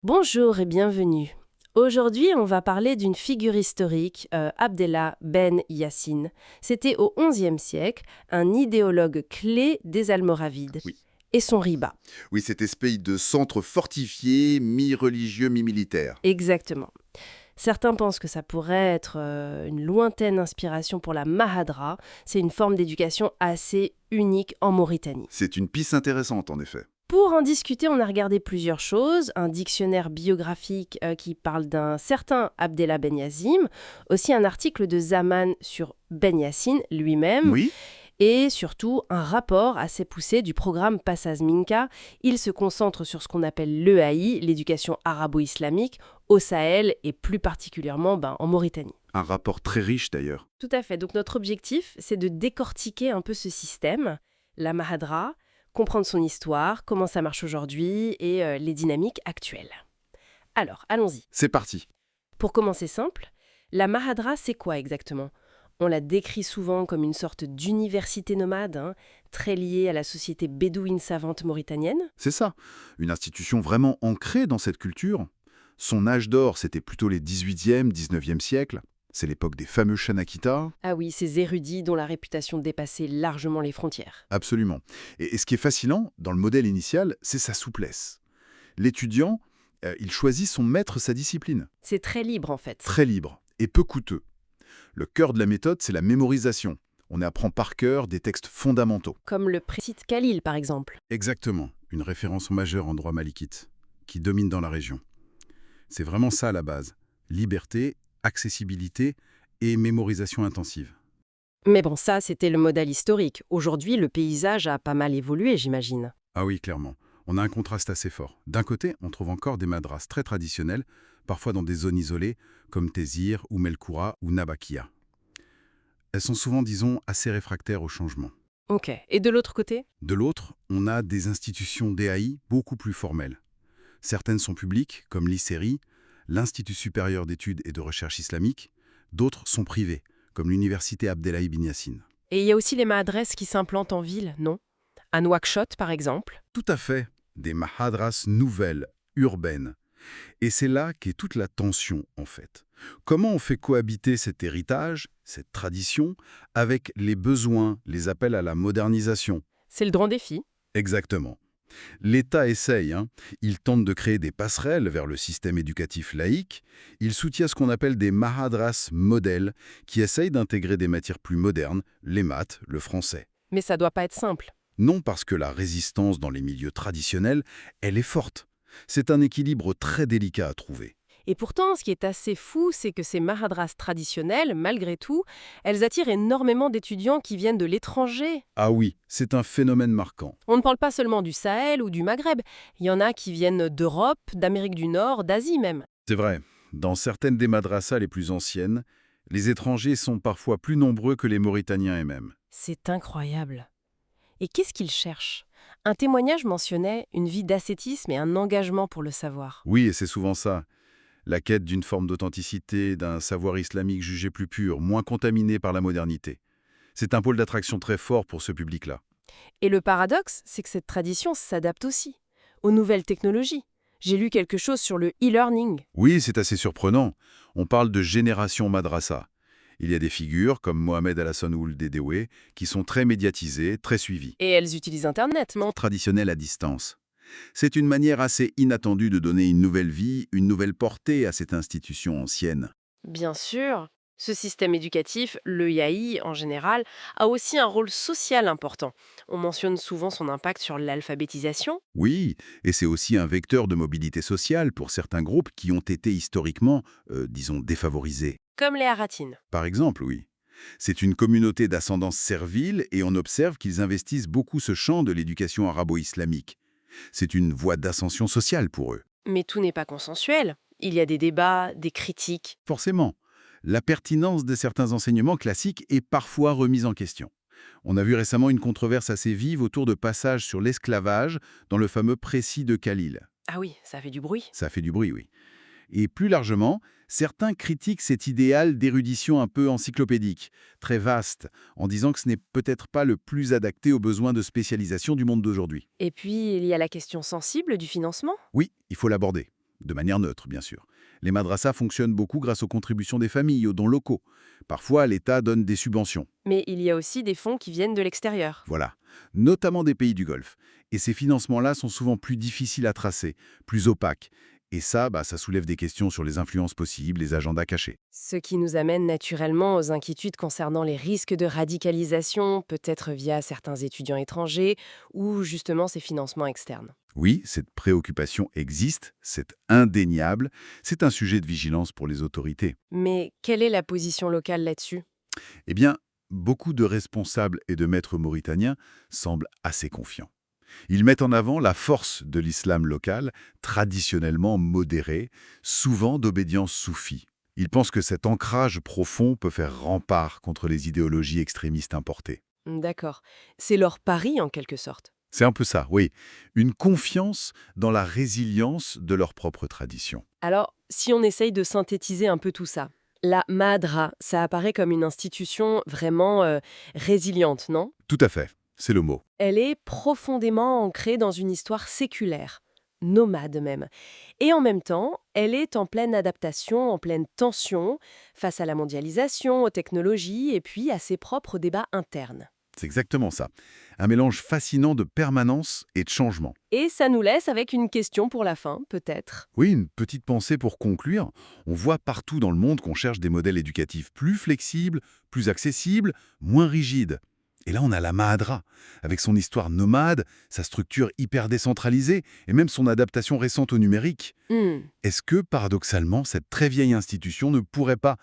Bonjour et bienvenue. Aujourd'hui, on va parler d'une figure historique, Abdallah Ben Yassine. C'était au XIe siècle, un idéologue clé des Almoravides. Oui. Et son riba. Oui, cette espèce de centre fortifié, mi-religieux, mi-militaire. Exactement. Certains pensent que ça pourrait être une lointaine inspiration pour la Mahadra. C'est une forme d'éducation assez unique en Mauritanie. C'est une piste intéressante, en effet. Pour en discuter, on a regardé plusieurs choses. Un dictionnaire biographique qui parle d'un certain Abdallah Ben Yazim, aussi un article de Zaman sur Ben Yassine lui-même, Oui. et surtout un rapport assez poussé du programme Passaz Minka. Il se concentre sur ce qu'on appelle l'EAI, l'éducation arabo-islamique, au Sahel et plus particulièrement en Mauritanie. Un rapport très riche, d'ailleurs. Tout à fait. Donc notre objectif, c'est de décortiquer un peu ce système, la Mahadra, comprendre son histoire, comment ça marche aujourd'hui et les dynamiques actuelles. Alors, allons-y. C'est parti. Pour commencer simple, la Mahadra, c'est quoi exactement ? On la décrit souvent comme une sorte d'université nomade, très liée à la société bédouine savante mauritanienne. C'est ça. Une institution vraiment ancrée dans cette culture. Son âge d'or, c'était plutôt les 18e, 19e siècles. C'est l'époque des fameux Shanakita. Ah oui, ces érudits dont la réputation dépassait largement les frontières. Absolument. Et ce qui est fascinant, dans le modèle initial, c'est sa souplesse. L'étudiant, il choisit son maître, sa discipline. C'est très libre en fait. Très libre et peu coûteux. Le cœur de la méthode, c'est la mémorisation. On apprend par cœur des textes fondamentaux. Comme le précite Khalil par exemple. Exactement, une référence majeure en droit malikite, qui domine dans la région. C'est vraiment ça la base. Liberté, accessibilité et mémorisation intensive. Mais bon, ça, c'était le modèle historique. Aujourd'hui, le paysage a pas mal évolué, j'imagine. Ah oui, clairement. On a un contraste assez fort. D'un côté, on trouve encore des madras très traditionnelles, parfois dans des zones isolées, comme Tézir ou Melkoura ou Nabakia. Elles sont souvent, disons, assez réfractaires au changement. Ok. Et de l'autre côté ? De l'autre, on a des institutions d'EAI beaucoup plus formelles. Certaines sont publiques, comme l'ICERI, l'Institut supérieur d'études et de recherche islamique. D'autres sont privées, comme l'Université Abdellah Ibn Yassine. Et il y a aussi les maadresses qui s'implantent en ville, non ? À Nouakchott, par exemple. Tout à fait, des mahadras nouvelles, urbaines. Et c'est là qu'est toute la tension, en fait. Comment on fait cohabiter cet héritage, cette tradition, avec les besoins, les appels à la modernisation? C'est le grand défi. Exactement. L'État essaye, il tente de créer des passerelles vers le système éducatif laïque, il soutient ce qu'on appelle des mahadras modèles qui essayent d'intégrer des matières plus modernes, les maths, le français. Mais ça doit pas être simple. Non parce que la résistance dans les milieux traditionnels, elle est forte. C'est un équilibre très délicat à trouver. Et pourtant, ce qui est assez fou, c'est que ces mahadras traditionnelles, malgré tout, elles attirent énormément d'étudiants qui viennent de l'étranger. Ah oui, c'est un phénomène marquant. On ne parle pas seulement du Sahel ou du Maghreb. Il y en a qui viennent d'Europe, d'Amérique du Nord, d'Asie même. C'est vrai, dans certaines des madrasas les plus anciennes, les étrangers sont parfois plus nombreux que les Mauritaniens eux-mêmes. C'est incroyable. Et qu'est-ce qu'ils cherchent ? Un témoignage mentionnait une vie d'ascétisme et un engagement pour le savoir. Oui, et c'est souvent ça. La quête d'une forme d'authenticité, d'un savoir islamique jugé plus pur, moins contaminé par la modernité. C'est un pôle d'attraction très fort pour ce public-là. Et le paradoxe, c'est que cette tradition s'adapte aussi aux nouvelles technologies. J'ai lu quelque chose sur le e-learning. Oui, c'est assez surprenant. On parle de génération madrasa. Il y a des figures, comme Mohamed Alassane Ould Dedewé, qui sont très médiatisées, très suivies. Et elles utilisent Internet, non ? Traditionnelles à distance. C'est une manière assez inattendue de donner une nouvelle vie, une nouvelle portée à cette institution ancienne. Bien sûr. Ce système éducatif, le IAI en général, a aussi un rôle social important. On mentionne souvent son impact sur l'alphabétisation. Oui, et c'est aussi un vecteur de mobilité sociale pour certains groupes qui ont été historiquement, disons, défavorisés. Comme les haratines. Par exemple, oui. C'est une communauté d'ascendance servile et on observe qu'ils investissent beaucoup ce champ de l'éducation arabo-islamique. C'est une voie d'ascension sociale pour eux. Mais tout n'est pas consensuel. Il y a des débats, des critiques. Forcément, la pertinence de certains enseignements classiques est parfois remise en question. On a vu récemment une controverse assez vive autour de passages sur l'esclavage dans le fameux précis de Khalil. Ah oui, ça fait du bruit. Ça fait du bruit, oui. Et plus largement, certains critiquent cet idéal d'érudition un peu encyclopédique, très vaste, en disant que ce n'est peut-être pas le plus adapté aux besoins de spécialisation du monde d'aujourd'hui. Et puis, il y a la question sensible du financement. Oui, il faut l'aborder. de manière neutre bien sûr. Les madrasas fonctionnent beaucoup grâce aux contributions des familles, aux dons locaux. Parfois, l'État donne des subventions. Mais il y a aussi des fonds qui viennent de l'extérieur. Voilà, notamment des pays du Golfe. Et ces financements-là sont souvent plus difficiles à tracer, plus opaques. Et ça, ça soulève des questions sur les influences possibles, les agendas cachés. Ce qui nous amène naturellement aux inquiétudes concernant les risques de radicalisation, peut-être via certains étudiants étrangers ou justement ces financements externes. Oui, cette préoccupation existe, c'est indéniable, c'est un sujet de vigilance pour les autorités. Mais quelle est la position locale là-dessus? Eh bien, beaucoup de responsables et de maîtres mauritaniens semblent assez confiants. Ils mettent en avant la force de l'islam local, traditionnellement modéré, souvent d'obédience soufie. Ils pensent que cet ancrage profond peut faire rempart contre les idéologies extrémistes importées. D'accord. C'est leur pari en quelque sorte. C'est un peu ça, oui. Une confiance dans la résilience de leur propre tradition. Alors, si on essaye de synthétiser un peu tout ça, la Mahadra, ça apparaît comme une institution vraiment résiliente, non? Tout à fait, c'est le mot. Elle est profondément ancrée dans une histoire séculaire, nomade même. Et en même temps, elle est en pleine adaptation, en pleine tension, face à la mondialisation, aux technologies et puis à ses propres débats internes. C'est exactement ça. Un mélange fascinant de permanence et de changement. Et ça nous laisse avec une question pour la fin, peut-être. Oui, une petite pensée pour conclure. On voit partout dans le monde qu'on cherche des modèles éducatifs plus flexibles, plus accessibles, moins rigides. Et là, on a la Mahadra, avec son histoire nomade, sa structure hyper décentralisée et même son adaptation récente au numérique. Hmm. Est-ce que, paradoxalement, cette très vieille institution ne pourrait pas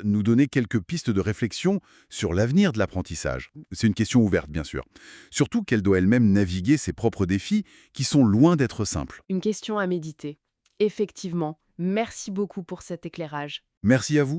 nous donner quelques pistes de réflexion sur l'avenir de l'apprentissage? C'est une question ouverte, bien sûr. Surtout qu'elle doit elle-même naviguer ses propres défis qui sont loin d'être simples. Une question à méditer. Effectivement, merci beaucoup pour cet éclairage. Merci à vous.